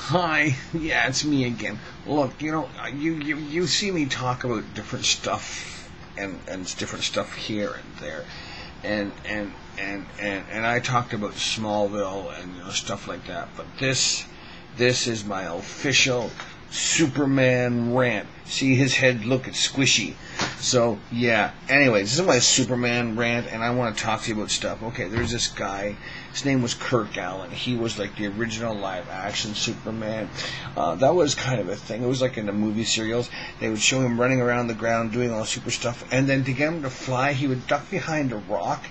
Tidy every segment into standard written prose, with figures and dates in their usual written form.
Hi, yeah, it's me again. Look, you see me talk about different stuff and different stuff here and there, and I talked about Smallville and stuff like that. But this is my official Superman rant. See his head? Look, it's squishy. So yeah. Anyways, this is my Superman rant, and I want to talk to you about stuff. Okay, there's this guy. His name was Kirk Allen. He was like the original live-action Superman. That was kind of a thing. It was like in the movie serials. They would show him running around the ground doing all super stuff, and then to get him to fly, he would duck behind a rock.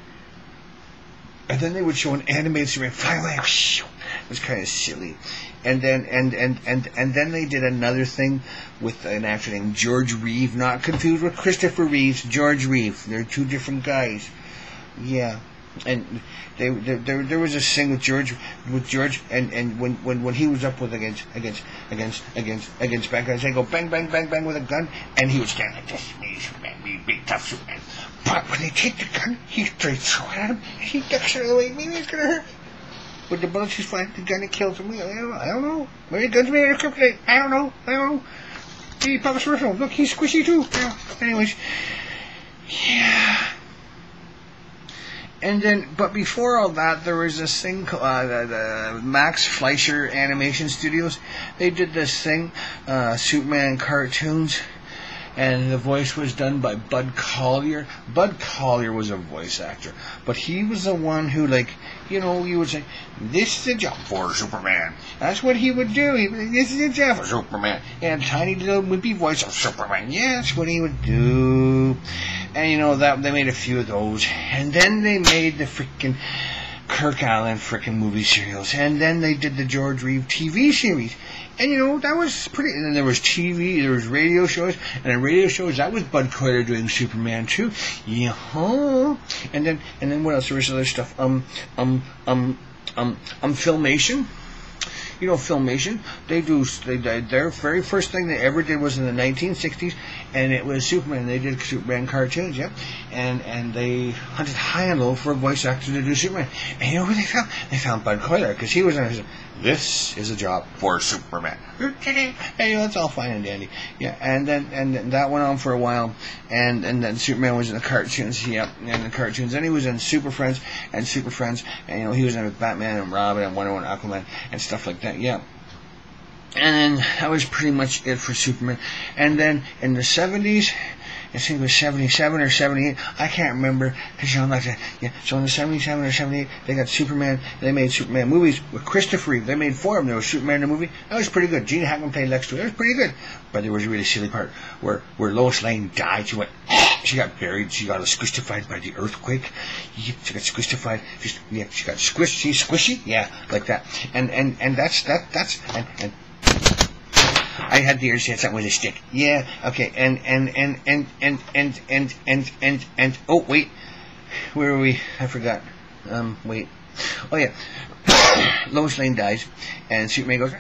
And then they would show an animated Superman fly away. It was kind of silly. And then they did another thing with an actor named George Reeve, not confused with Christopher Reeves. George Reeve. They're two different guys. Yeah. And there was this thing with George, and when he was up with against bad guys, they go bang bang bang bang with a gun, and he would stand like this, me Superman, me big tough Superman. But when they take the gun, he throw it at him, and he ducks out of the way. Maybe it's gonna hurt. But the bullets just fly, the gun that kills him. I don't know. Maybe the gun's made of kryptonite. I don't know. Maybe Papa Smurf. Look, he's squishy too. Yeah. Anyways, yeah. And then, but before all that, there was this thing called the Max Fleischer Animation Studios. They did this thing, Superman cartoons, and the voice was done by Bud Collyer. Bud Collyer was a voice actor, but he was the one who, you would say, this is a job for Superman. That's what he would do. This is a job for Superman. And a tiny little wimpy voice of Superman. Yeah, that's what he would do. And that they made a few of those. And then they made the freaking Kirk Allen freaking movie serials. And then they did the George Reeve TV series. And that was pretty. And then there was TV, there was radio shows, and in radio shows that was Bud Collyer doing Superman too. Yeah. And then what else? There was other stuff. Filmation. Filmation. Their very first thing they ever did was in the 1960s, and it was Superman. They did Superman cartoons, yeah, and they hunted high and low for a voice actor to do Superman. And you know who they found? They found Bud Collyer, because he was on. This is a job for Superman. Hey, that's all fine and dandy. Yeah, and then that went on for a while, and then Superman was in the cartoons. Yeah, and the cartoons. Then he was in Super Friends, and he was in with Batman and Robin and Wonder Woman, Aquaman, and stuff like that. Yeah. And then that was pretty much it for Superman. And then in the 70s, I think it was 77 or 78, I can't remember, because I'm like that. Yeah. So in the 77 or 78, they got Superman. They made Superman movies with Christopher Reeve. They made 4 of them. There was Superman the movie. That was pretty good. Gene Hackman played Lex Luthor. That was pretty good. But there was a really silly part where Lois Lane died. She went. She got buried. She got squishified by the earthquake. She got squishified. She got squished. She's squishy. Yeah, like that. And that's. I had the urge to hit something with a stick. Yeah, okay, and oh wait, where were we? I forgot. Wait. Oh yeah. Lois Lane dies, and Superman goes,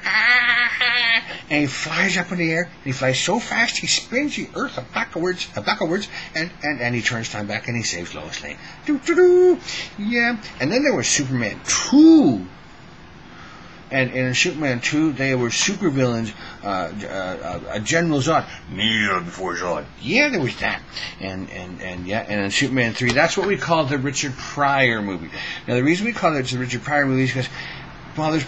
and he flies up in the air, and he flies so fast he spins the earth backwards, and he turns time back and he saves Lois Lane. Yeah, and then there was Superman 2. And in Superman 2, they were supervillains, General Zod, kneel before Zod. Yeah, there was that. And in Superman 3, that's what we call the Richard Pryor movie. Now, the reason we call it the Richard Pryor movie is because, well, it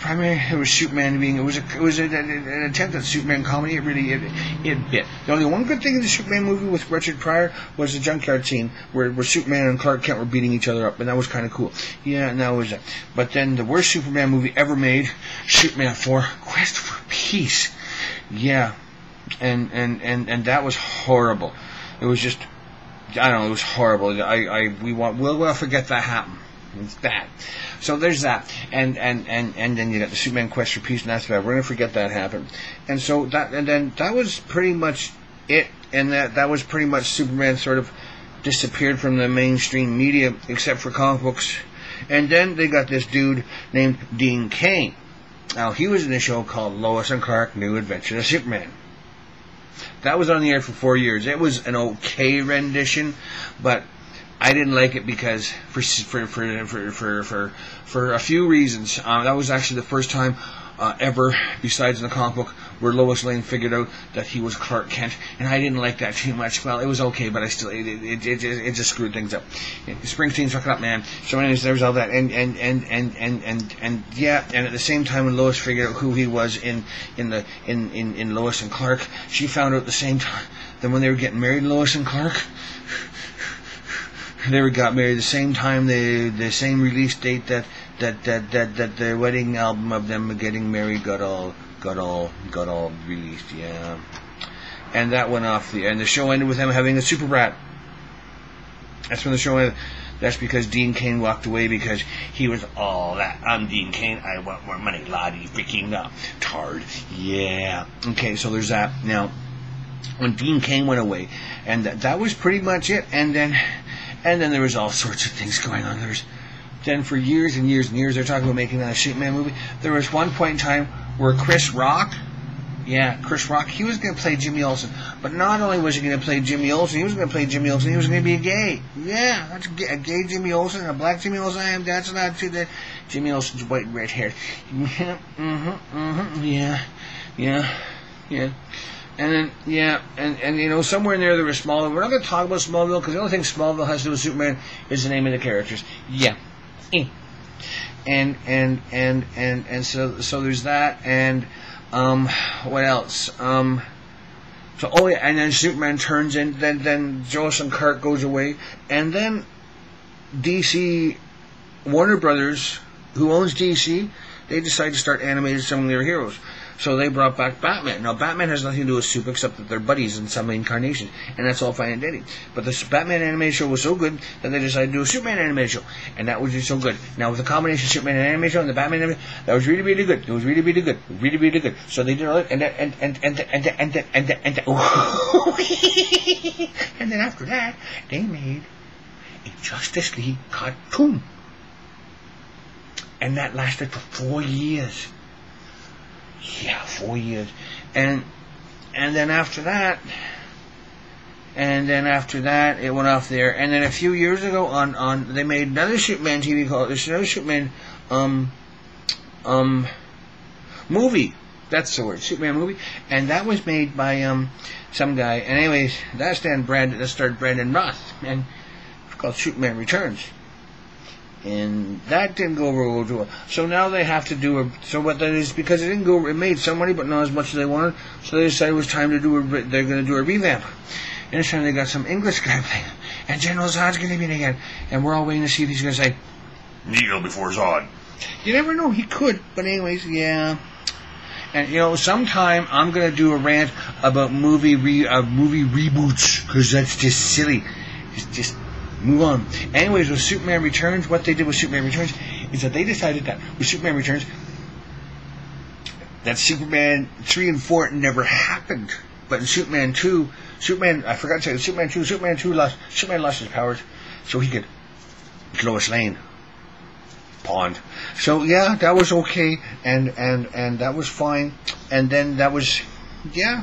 was Superman being, it was an attempt at Superman comedy. It bit. The only one good thing in the Superman movie with Richard Pryor was the junkyard scene where Superman and Clark Kent were beating each other up, and that was kind of cool. Yeah, and that was it. But then the worst Superman movie ever made, Superman 4, Quest for Peace. Yeah, and that was horrible. It was just, I don't know, it was horrible. We'll forget that happened. It's bad. So there's that, and then you got the Superman Quest for Peace, and that's bad. We're gonna forget that happened. And so that was pretty much it, and that was pretty much Superman sort of disappeared from the mainstream media, except for comic books. And then they got this dude named Dean Cain. Now he was in a show called Lois and Clark: New Adventures of Superman. That was on the air for 4 years. It was an okay rendition, but I didn't like it because for a few reasons. That was actually the first time ever, besides in the comic book, where Lois Lane figured out that he was Clark Kent, and I didn't like that too much. Well, it was okay, but I still it just screwed things up. Springsteen's fucking up, man. So anyways, there was all that, and yeah, and at the same time when Lois figured out who he was in Lois and Clark, she found out at the same time that when they were getting married, Lois and Clark, they got married the same time, the same release date that the wedding album of them getting married got all released, yeah. And that went off and the show ended with them having a super brat. That's when the show ended. That's because Dean Cain walked away because he was all that. I'm Dean Cain. I want more money. Lottie freaking tard. Yeah. Okay, so there's that. Now, when Dean Cain went away, and that was pretty much it. And then there was all sorts of things going on. Then for years and years and years, they're talking about making a Superman movie. There was one point in time where Chris Rock, he was going to play Jimmy Olsen. But not only was he going to play Jimmy Olsen, he was going to play Jimmy Olsen, he was going to be a gay. Yeah, that's a gay Jimmy Olsen, a black Jimmy Olsen. That's not too that. Jimmy Olsen's white and red haired. Yeah. And then, and you know, somewhere in there was Smallville. We're not going to talk about Smallville because the only thing Smallville has to do with Superman is the name of the characters. Yeah. And so there's that, and what else? And then Superman turns in, then Joyce and Clark goes away, and then DC, Warner Brothers, who owns DC, they decide to start animating some of their heroes. So they brought back Batman. Now, Batman has nothing to do with Super except that they're buddies in some incarnations, and that's all fine and dandy. But the Batman animated show was so good that they decided to do a Superman animated show, and that was just so good. Now, with the combination of Superman animated show and the Batman animated, that was really, really good. It was really, really good. Really, really good. So they did all that, and then after that, they made a Justice League cartoon. And that lasted for 4 years. Yeah, 4 years. And then after that, it went off there. And then a few years ago they made another Superman TV called another Superman movie. That's the word, Superman movie. And that was made by some guy. And anyways, that starred Brandon Roth, and it's called Superman Returns. And that didn't go over well. So now they have to do so what that is, because it made some money, but not as much as they wanted. So they decided it was time to they're going to do a revamp. And this time they got some English guy playing. And General Zod's going to be in again. And we're all waiting to see if he's going to say, kneel before Zod. You never know, he could. But anyways, yeah. And, you know, sometime I'm going to do a rant about movie reboots, because that's just silly. It's just... move on. Anyways, with Superman Returns, what they did with Superman Returns is that they decided that with Superman Returns, that Superman 3 and 4 never happened. But in Superman 2, Superman lost his powers, so he could Lois Lane pawned. So yeah, that was okay, and that was fine. And then that was, yeah.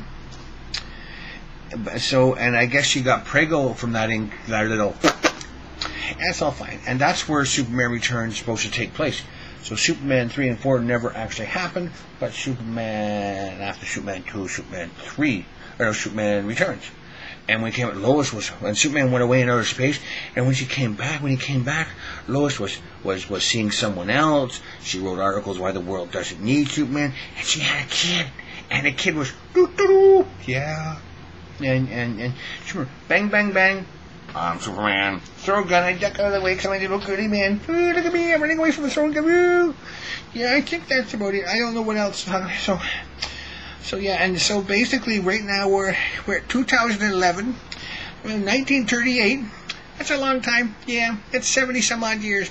So, and I guess she got prego from that little. That's all fine. And that's where Superman Returns is supposed to take place. So Superman 3 and 4 never actually happened, but Superman, after Superman 2, Superman 3, Superman Returns. And when Superman went away in outer space, and when he came back, Lois was seeing someone else. She wrote articles why the world doesn't need Superman, and she had a kid. And the kid was, doo-doo-doo, yeah. And bang, bang, bang. I'm Superman. Throw a gun, I duck out of the way because I'm a little goody man. Ooh, look at me, I'm running away from the throwing gun. Ooh. Yeah, I think that's about it. I don't know what else. So yeah, and so basically right now we're at 2011, 1938. That's a long time. Yeah, it's 70 some odd years.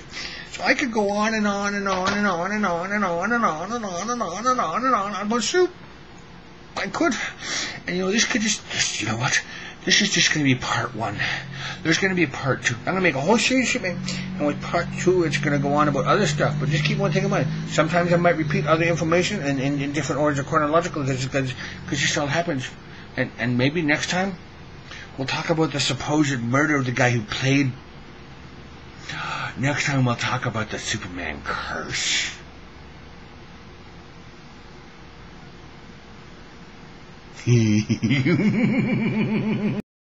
So I could go on and on and on and on and on and on and on and on and on and on and on about soup. I could. And you know, this could just, you know what? This is just going to be part 1. There's going to be a part 2. I'm going to make a whole series of it, and with part 2, it's going to go on about other stuff. But just keep one thing in mind. Sometimes I might repeat other information in different orders of chronological, because this all happens. And maybe next time we'll talk about the supposed murder of the guy who played. Next time we'll talk about the Superman curse.